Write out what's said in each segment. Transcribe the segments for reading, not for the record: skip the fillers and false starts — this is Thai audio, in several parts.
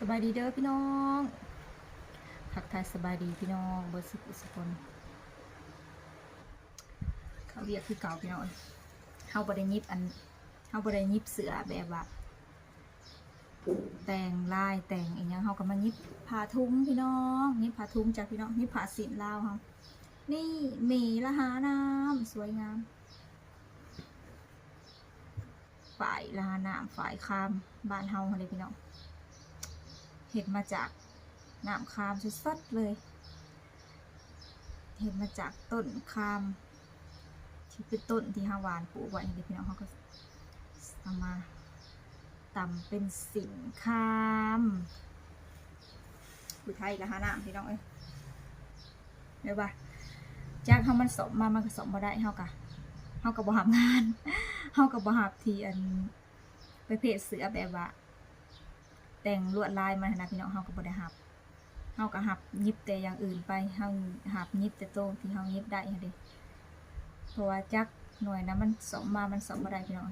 สบายดีเด้อพี่น้องทักทายสบายดีพี่น้องเบอร์สุคนเขาเรียกคือเก่าพี่น้องเฮาบ่ได้ยิบเฮาบ่ได้ยิบเสือแบบว่าแต่งลายแต่งอีหยังเฮาก็มายิบผ้าทุงพี่น้องยิบผ้าทุงจากพี่น้องยิบผ้าสินลาวเฮานี่หมีละหาน้ำสวยงามฝ่ายละหาน้ำฝ่ายคามบ้านเฮาเลยพี่น้องเห็ดมาจากน้ำคามสดๆเลยเห็ดมาจากต้นคามที่เป็นต้นที่ฮาวานปลูกไว้นี่พี่น้องเขาก็เอามาตำเป็นสินคามผู้ไทยละหาน้ำพี่น้องเอ้ยเดี๋ยวว่าจากเขามันสมมามันก็สมมาได้เขาก็บ่หับงานเขาก็บ่หับที่ไปเพจเสือแบบว่าแต่งลวดลายมานะพี่น้องเขาก็บ่ได้หับเขาก็หับยิบแต่อย่างอื่นไปเขาหับยิบแต่โตที่เขายิบได้ค่ะดิเพราะว่าจักหน่วยนะมันสมมามันสมบ่ได้พี่น้อง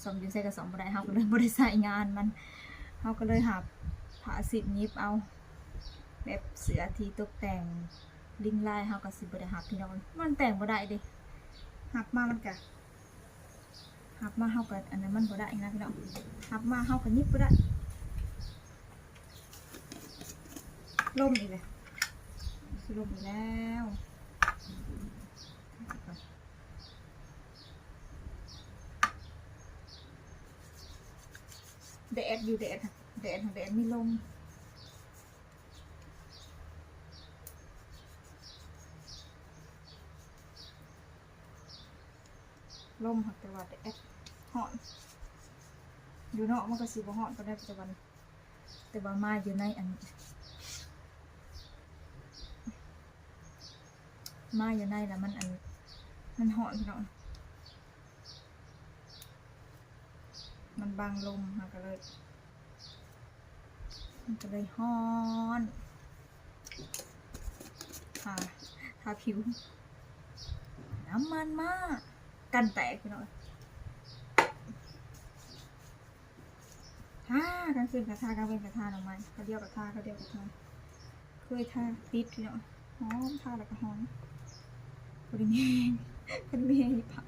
สมอยู่ใส่กับสมบ่ได้เขาก็เลยบ่ได้ใส่งานมันเขาก็เลยหับผ้าสิบยิบเอาแบบเสือที่ตกแต่งลิงลายเขาก็สิบ่ได้หับพี่น้องมันแต่งบ่ได้ดิหับมามันก็หับมาเขาก็อันนั้นมันบ่ได้นะพี่น้องหับมาเขาก็ยิบบ่ได้ล่มอีกเลยล่มอีกแล้วแดดอยู่แดดไม่ลมล่มหักแต่ว่าแดดหอนอยู่นอกมันก็สิบ่หอนก็ได้ปัจจุบันแต่ว่ามาอยู่ในอันมาอยู่ในแล้วมันหอนพี่น้องมันบังลมมันก็เลยหอนทาผิวน้ำมันมากกันแตกพี่น้องท่ากันขึ้นกระทากันเป็นกระทาหน่อไม้เขาเดียวกระทาเคยท่าติดพี่น้องหอมท่าแล้วก็หอมบริเวณผ้า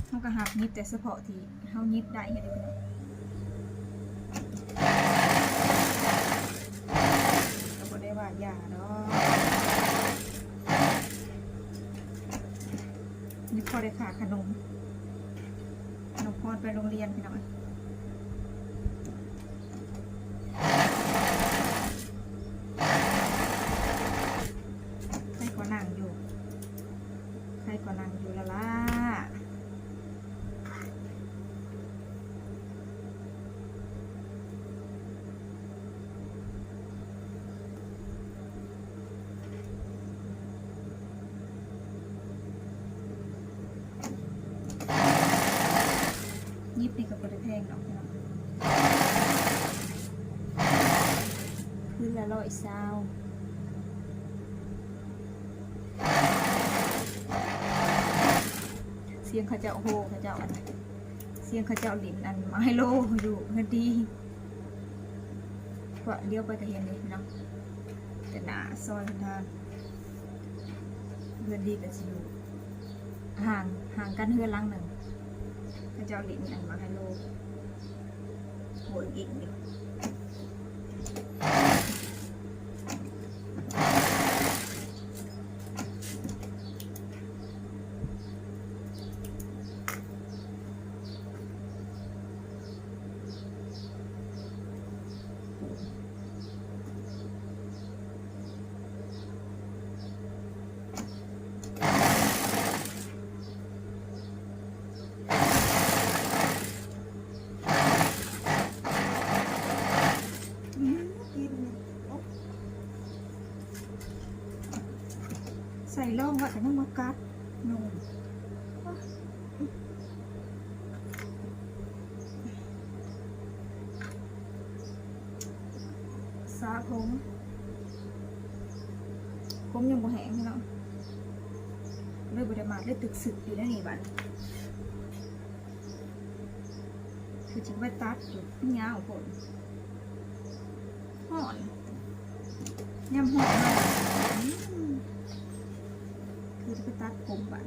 เขาก็หักยิบแต่เฉพาะที่เขายิบได้ให้ได้พี่น้องเราก็ได้ว่าอย่าเนาะนี่พอได้ขาขนมพอไปโรงเรียนพี่น้องใครก็นั่งอยู่ละล่ะยิบนี่ก็บ่ได้แพงหรอกพี่น้องพื้นละ120เสียงเขาเจ้าโหเขาเจ้าเสียงเขาเจ้าลิ้นมาให้โลอยู่เงินดีก็เลี้ยวไปก็เห็นเลยเนาะแต่หน้าซอยทางเงินดีกับชิวห่างกันเฮือนลังหนึ่งเขาเจ้าลิ้นมาให้โลโหยอีกอยู่ใส่ล่องว่าแต่ต้องมากัดนมใส่ าผมยังบ่แห้งพี่น้องเลยบ่ได้มาเลยตึกสึกอยู่นั่นนี่บัดคือจิไปตัดอยู่ยาวผลห่อนย่ำห่อนมากคือจะไปตัดผมบัด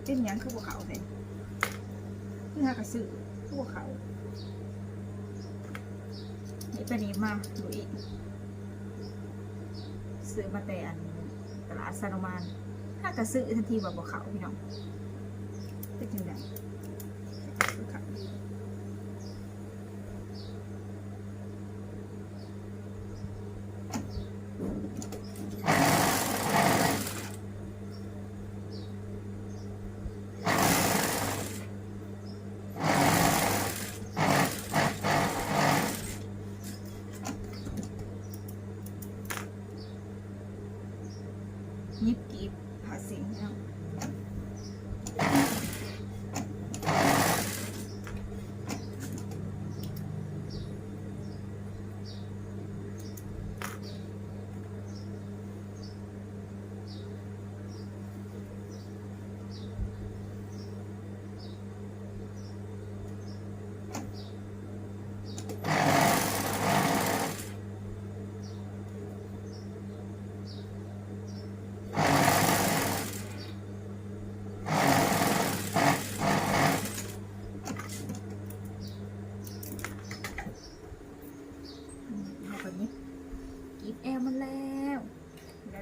เป็นยังคือพวกเขาเลยคือหากระสือพวกเขานี่ไปนี้มาดูอีกซื้อมาแต่อันตลาดซาโนมานถ้ากระสือทันทีแบบพวกเขาพี่น้องเป็นยังไงพวกเขายิบกีบหาสิ่งพี่น้องกีบแอลมันแล้ว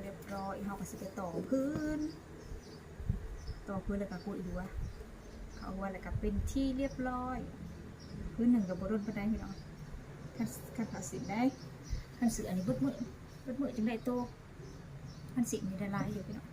เรียบร้อยเขาก็สิไปต่อพื้นแล้วก็กุยดูว่าเขาว่าอะไรกับเป็นที่เรียบร้อยพื้นหนึ่งกับบรนไปได้พี่น้องขั้นผ่าสินได้ขั้นสื่ออันนี้บึ้ดมือจึงได้โตขั้นสินมีได้ลายอยู่พี่น้อง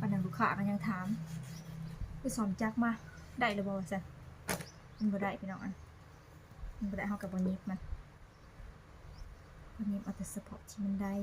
ปันนั้นลูกค้ากันยังถามไปสอนจักมาได้หรือเปล่าจ๊ะมันบ่ได้พี่น้องอันมันบ่ได้เท่ากับวันนี้มันเอาแต่สปอร์ตที่มันได้